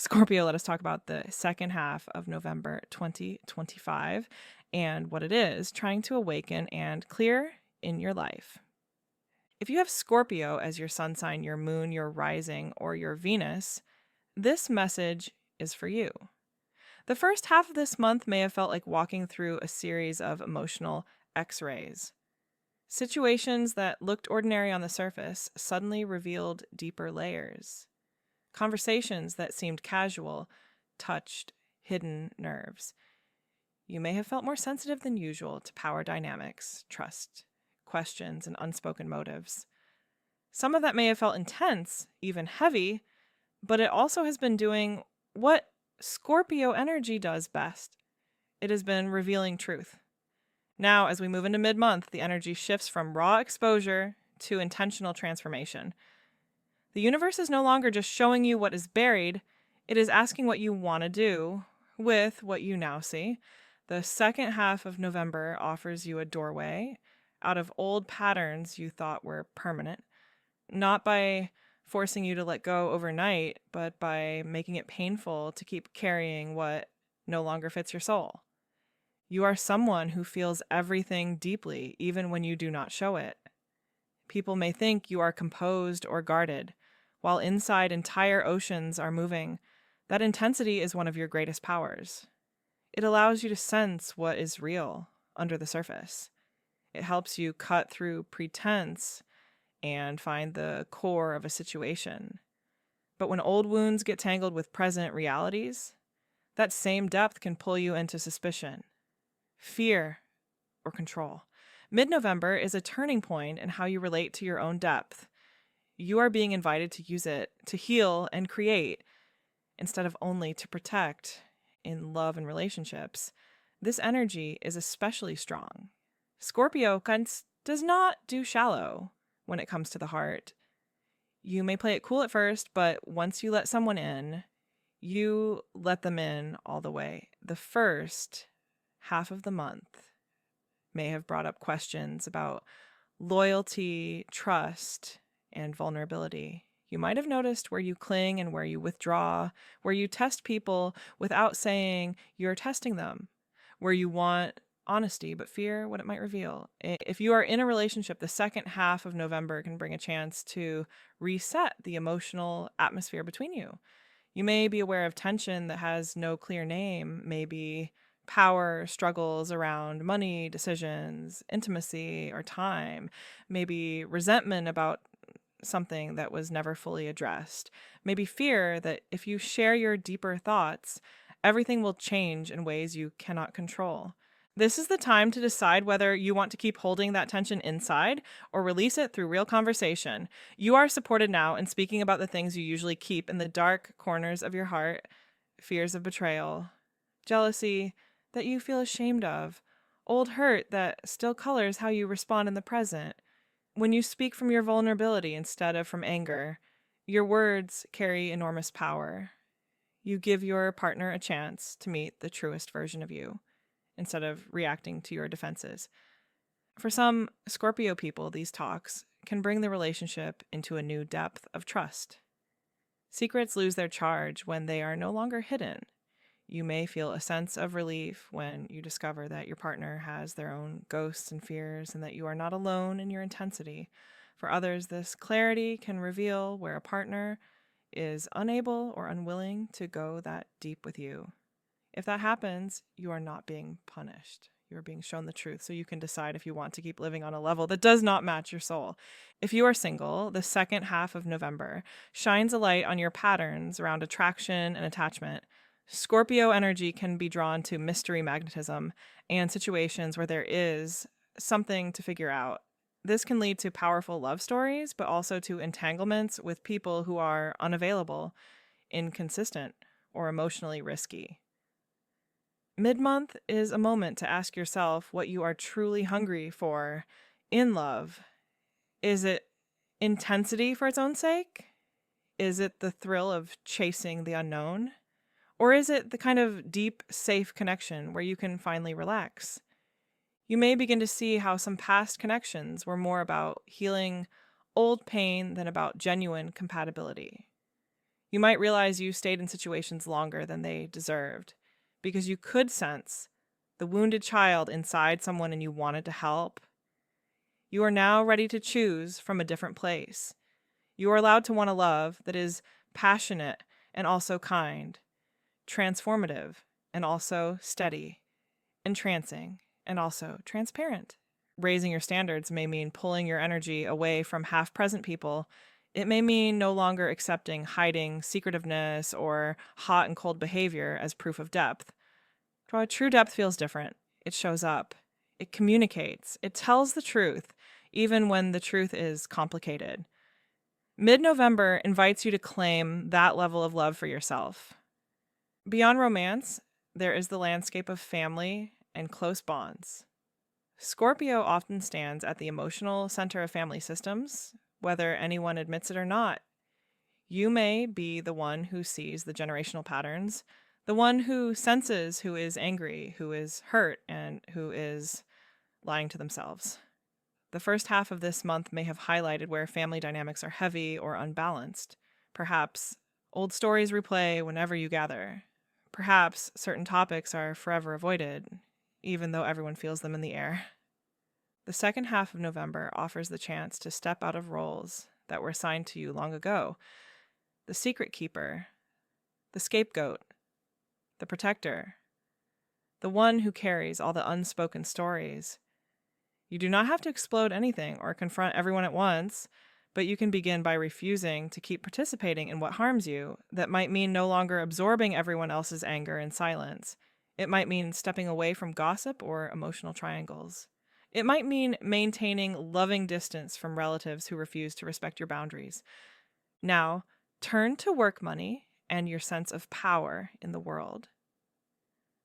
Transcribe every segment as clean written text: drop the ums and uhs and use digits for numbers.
Scorpio, let us talk about the second half of November 2025 and what it is trying to awaken and clear in your life. If you have Scorpio as your sun sign, your moon, your rising, or your Venus, this message is for you. The first half of this month may have felt like walking through a series of emotional x-rays. Situations that looked ordinary on the surface suddenly revealed deeper layers. Conversations that seemed casual touched hidden nerves. You may have felt more sensitive than usual to power dynamics, trust, questions, and unspoken motives. Some of that may have felt intense, even heavy, but it also has been doing what Scorpio energy does best. It has been revealing truth. Now, as we move into mid-month, the energy shifts from raw exposure to intentional transformation. The universe is no longer just showing you what is buried, it is asking what you want to do with what you now see. The second half of November offers you a doorway out of old patterns you thought were permanent, not by forcing you to let go overnight, but by making it painful to keep carrying what no longer fits your soul. You are someone who feels everything deeply, even when you do not show it. People may think you are composed or guarded, while inside entire oceans are moving. That intensity is one of your greatest powers. It allows you to sense what is real under the surface. It helps you cut through pretense and find the core of a situation. But when old wounds get tangled with present realities, that same depth can pull you into suspicion, fear, or control. Mid-November is a turning point in how you relate to your own depth. You are being invited to use it to heal and create instead of only to protect in love and relationships. This energy is especially strong. Scorpio does not do shallow when it comes to the heart. You may play it cool at first, but once you let someone in, you let them in all the way. The first half of the month may have brought up questions about loyalty, trust, and vulnerability. You might have noticed where you cling and where you withdraw, where you test people without saying you're testing them, where you want honesty but fear what it might reveal. If you are in a relationship, the second half of November can bring a chance to reset the emotional atmosphere between you. You may be aware of tension that has no clear name, maybe power struggles around money, decisions, intimacy, or time, maybe resentment about something that was never fully addressed, maybe fear that if you share your deeper thoughts, everything will change in ways you cannot control. This is the time to decide whether you want to keep holding that tension inside or release it through real conversation. You are supported now in speaking about the things you usually keep in the dark corners of your heart, fears of betrayal, jealousy that you feel ashamed of, old hurt that still colors how you respond in the present. When you speak from your vulnerability instead of from anger, your words carry enormous power. You give your partner a chance to meet the truest version of you, instead of reacting to your defenses. For some Scorpio people, these talks can bring the relationship into a new depth of trust. Secrets lose their charge when they are no longer hidden. You may feel a sense of relief when you discover that your partner has their own ghosts and fears and that you are not alone in your intensity. For others, this clarity can reveal where a partner is unable or unwilling to go that deep with you. If that happens, you are not being punished. You are being shown the truth so you can decide if you want to keep living on a level that does not match your soul. If you are single, the second half of November shines a light on your patterns around attraction and attachment. Scorpio energy can be drawn to mystery magnetism and situations where there is something to figure out. This can lead to powerful love stories, but also to entanglements with people who are unavailable, inconsistent, or emotionally risky. Mid-month is a moment to ask yourself what you are truly hungry for in love. Is it intensity for its own sake? Is it the thrill of chasing the unknown? Or is it the kind of deep, safe connection where you can finally relax? You may begin to see how some past connections were more about healing old pain than about genuine compatibility. You might realize you stayed in situations longer than they deserved because you could sense the wounded child inside someone and you wanted to help. You are now ready to choose from a different place. You are allowed to want a love that is passionate and also kind, transformative and also steady, entrancing and also transparent. Raising your standards may mean pulling your energy away from half-present people. It may mean no longer accepting hiding, secretiveness, or hot and cold behavior as proof of depth. True depth feels different. It shows up. It communicates. It tells the truth, even when the truth is complicated. Mid-November invites you to claim that level of love for yourself. Beyond romance, there is the landscape of family and close bonds. Scorpio often stands at the emotional center of family systems, whether anyone admits it or not. You may be the one who sees the generational patterns, the one who senses who is angry, who is hurt, and who is lying to themselves. The first half of this month may have highlighted where family dynamics are heavy or unbalanced. Perhaps old stories replay whenever you gather. Perhaps certain topics are forever avoided, even though everyone feels them in the air. The second half of November offers the chance to step out of roles that were assigned to you long ago. The secret keeper, the scapegoat, the protector, the one who carries all the unspoken stories. You do not have to explode anything or confront everyone at once, but you can begin by refusing to keep participating in what harms you. That might mean no longer absorbing everyone else's anger in silence. It might mean stepping away from gossip or emotional triangles. It might mean maintaining loving distance from relatives who refuse to respect your boundaries. Now, turn to work money and your sense of power in the world.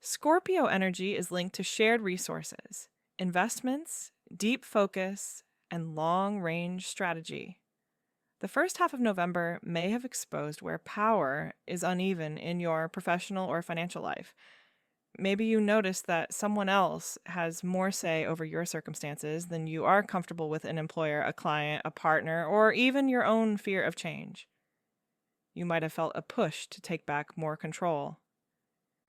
Scorpio energy is linked to shared resources, investments, deep focus, and long-range strategy. The first half of November may have exposed where power is uneven in your professional or financial life. Maybe you notice that someone else has more say over your circumstances than you are comfortable with an employer, a client, a partner, or even your own fear of change. You might have felt a push to take back more control.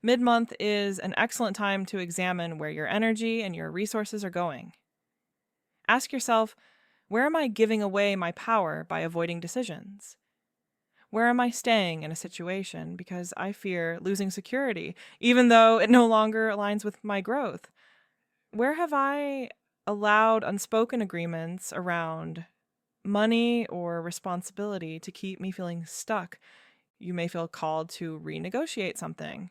Mid-month is an excellent time to examine where your energy and your resources are going. Ask yourself, where am I giving away my power by avoiding decisions? Where am I staying in a situation because I fear losing security, even though it no longer aligns with my growth? Where have I allowed unspoken agreements around money or responsibility to keep me feeling stuck? You may feel called to renegotiate something.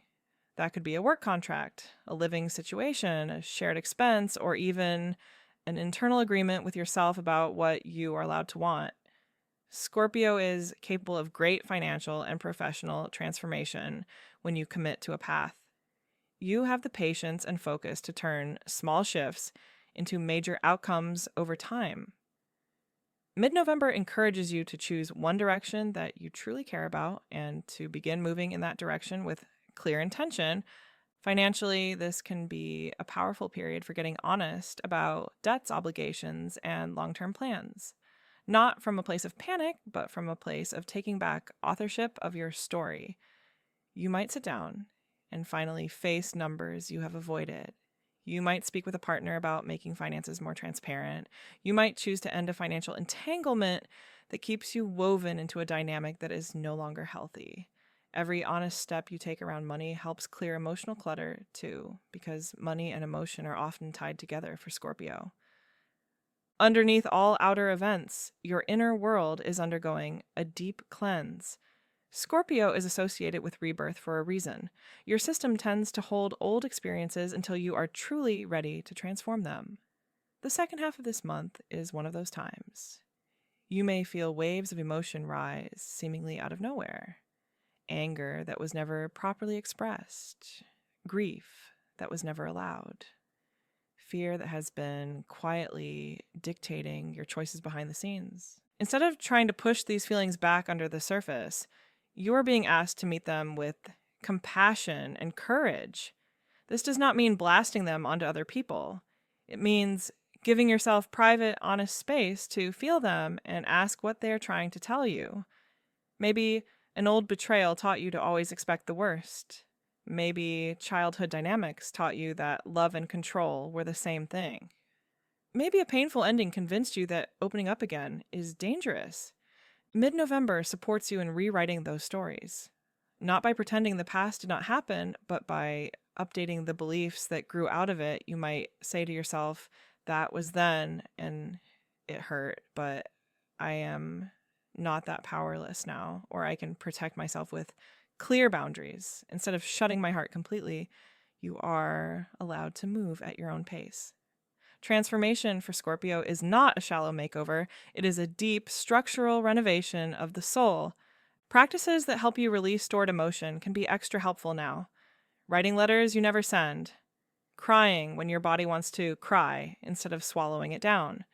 That could be a work contract, a living situation, a shared expense, or even an internal agreement with yourself about what you are allowed to want. Scorpio is capable of great financial and professional transformation when you commit to a path. You have the patience and focus to turn small shifts into major outcomes over time. Mid-November encourages you to choose one direction that you truly care about and to begin moving in that direction with clear intention. Financially, this can be a powerful period for getting honest about debts, obligations, and long-term plans. Not from a place of panic, but from a place of taking back authorship of your story. You might sit down and finally face numbers you have avoided. You might speak with a partner about making finances more transparent. You might choose to end a financial entanglement that keeps you woven into a dynamic that is no longer healthy. Every honest step you take around money helps clear emotional clutter too, because money and emotion are often tied together for Scorpio. Underneath all outer events, your inner world is undergoing a deep cleanse. Scorpio is associated with rebirth for a reason. Your system tends to hold old experiences until you are truly ready to transform them. The second half of this month is one of those times. You may feel waves of emotion rise, seemingly out of nowhere. Anger that was never properly expressed. Grief that was never allowed. Fear that has been quietly dictating your choices behind the scenes. Instead of trying to push these feelings back under the surface, you are being asked to meet them with compassion and courage. This does not mean blasting them onto other people. It means giving yourself private, honest space to feel them and ask what they are trying to tell you. Maybe An old betrayal taught you to always expect the worst. Maybe childhood dynamics taught you that love and control were the same thing. Maybe a painful ending convinced you that opening up again is dangerous. Mid-November supports you in rewriting those stories. Not by pretending the past did not happen, but by updating the beliefs that grew out of it. You might say to yourself, that was then and it hurt, but I am not that powerless now, or I can protect myself with clear boundaries. Instead of shutting my heart completely, you are allowed to move at your own pace. Transformation for Scorpio is not a shallow makeover. It is a deep structural renovation of the soul. Practices that help you release stored emotion can be extra helpful now. Writing letters you never send. Crying when your body wants to cry instead of swallowing it down.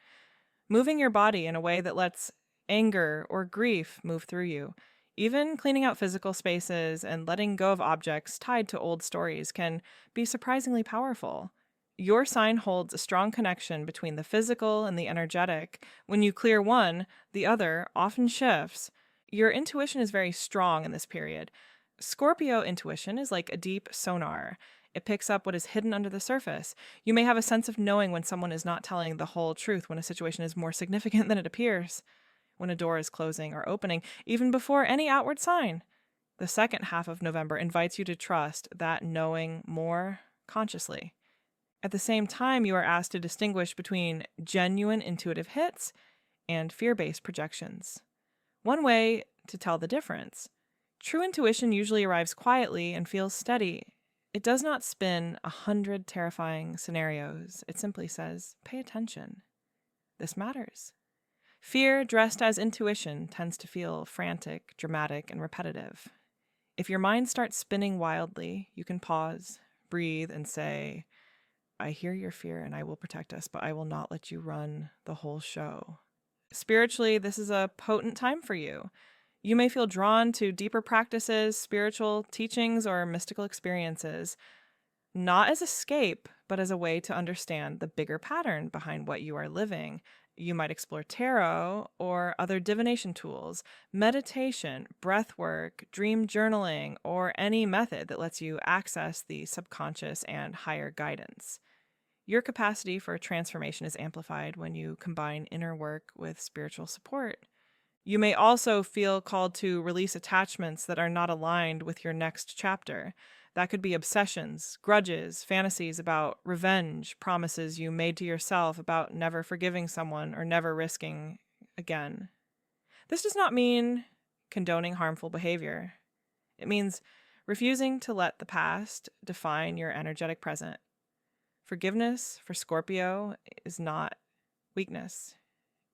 Moving your body in a way that lets anger or grief move through you. Even cleaning out physical spaces and letting go of objects tied to old stories can be surprisingly powerful. Your sign holds a strong connection between the physical and the energetic. When you clear one, the other often shifts. Your intuition is very strong in this period. Scorpio intuition is like a deep sonar. It picks up what is hidden under the surface. You may have a sense of knowing when someone is not telling the whole truth, when a situation is more significant than it appears, when a door is closing or opening, even before any outward sign. The second half of November invites you to trust that knowing more consciously. At the same time, you are asked to distinguish between genuine intuitive hits and fear-based projections. One way to tell the difference: true intuition usually arrives quietly and feels steady. It does not spin 100 terrifying scenarios. It simply says, pay attention. This matters. Fear dressed as intuition tends to feel frantic, dramatic, and repetitive. If your mind starts spinning wildly, you can pause, breathe, and say, I hear your fear and I will protect us, but I will not let you run the whole show. Spiritually, this is a potent time for you. You may feel drawn to deeper practices, spiritual teachings, or mystical experiences, not as escape, but as a way to understand the bigger pattern behind what you are living. You might explore tarot or other divination tools, meditation, breath work, dream journaling, or any method that lets you access the subconscious and higher guidance. Your capacity for transformation is amplified when you combine inner work with spiritual support. You may also feel called to release attachments that are not aligned with your next chapter. That could be obsessions, grudges, fantasies about revenge, promises you made to yourself about never forgiving someone or never risking again. This does not mean condoning harmful behavior. It means refusing to let the past define your energetic present. Forgiveness for Scorpio is not weakness.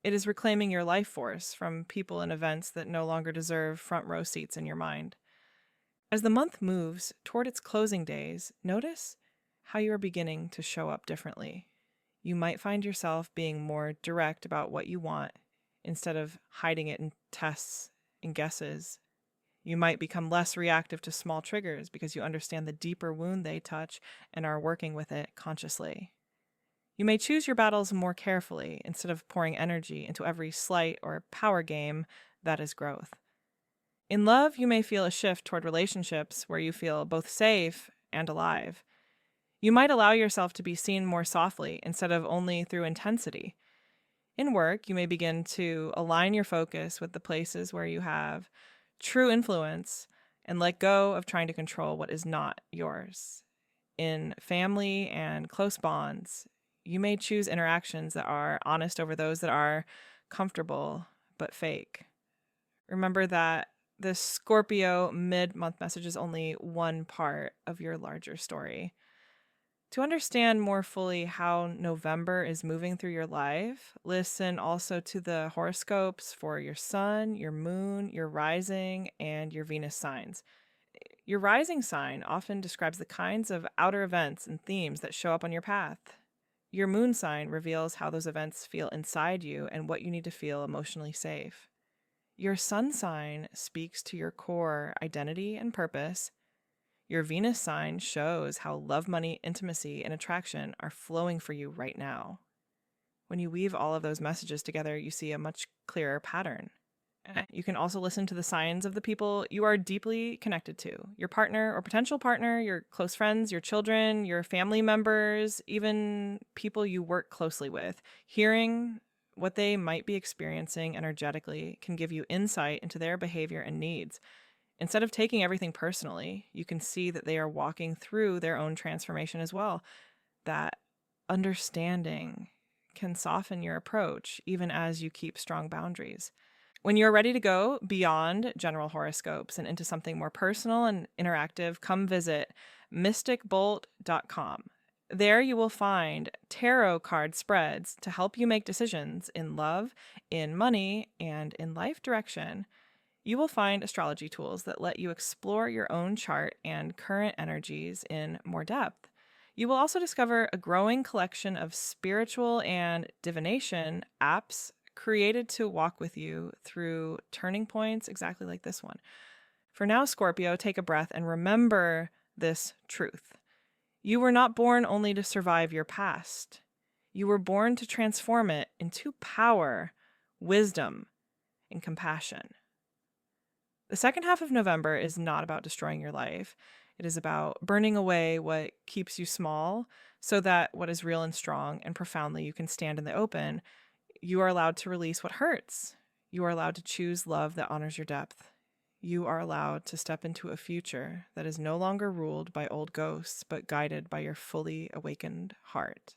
It is reclaiming your life force from people and events that no longer deserve front row seats in your mind. As the month moves toward its closing days, notice how you are beginning to show up differently. You might find yourself being more direct about what you want instead of hiding it in tests and guesses. You might become less reactive to small triggers because you understand the deeper wound they touch and are working with it consciously. You may choose your battles more carefully instead of pouring energy into every slight or power game that is growth. In love, you may feel a shift toward relationships where you feel both safe and alive. You might allow yourself to be seen more softly instead of only through intensity. In work, you may begin to align your focus with the places where you have true influence and let go of trying to control what is not yours. In family and close bonds, you may choose interactions that are honest over those that are comfortable but fake. Remember that the Scorpio mid-month message is only one part of your larger story. To understand more fully how November is moving through your life, listen also to the horoscopes for your sun, your moon, your rising, and your Venus signs. Your rising sign often describes the kinds of outer events and themes that show up on your path. Your moon sign reveals how those events feel inside you and what you need to feel emotionally safe. Your sun sign speaks to your core identity and purpose. Your Venus sign shows how love, money, intimacy, and attraction are flowing for you right now. When you weave all of those messages together, you see a much clearer pattern. You can also listen to the signs of the people you are deeply connected to, your partner or potential partner, your close friends, your children, your family members, even people you work closely with. Hearing what they might be experiencing energetically can give you insight into their behavior and needs. Instead of taking everything personally, you can see that they are walking through their own transformation as well. That understanding can soften your approach even as you keep strong boundaries. When you're ready to go beyond general horoscopes and into something more personal and interactive, come visit MysticBolt.com. There you will find tarot card spreads to help you make decisions in love, in money, and in life direction. You will find astrology tools that let you explore your own chart and current energies in more depth. You will also discover a growing collection of spiritual and divination apps created to walk with you through turning points exactly like this one. For now, Scorpio, take a breath and remember this truth. You were not born only to survive your past. You were born to transform it into power, wisdom, and compassion. The second half of November is not about destroying your life. It is about burning away what keeps you small so that what is real and strong and profoundly you can stand in the open. You are allowed to release what hurts. You are allowed to choose love that honors your depth. You are allowed to step into a future that is no longer ruled by old ghosts, but guided by your fully awakened heart.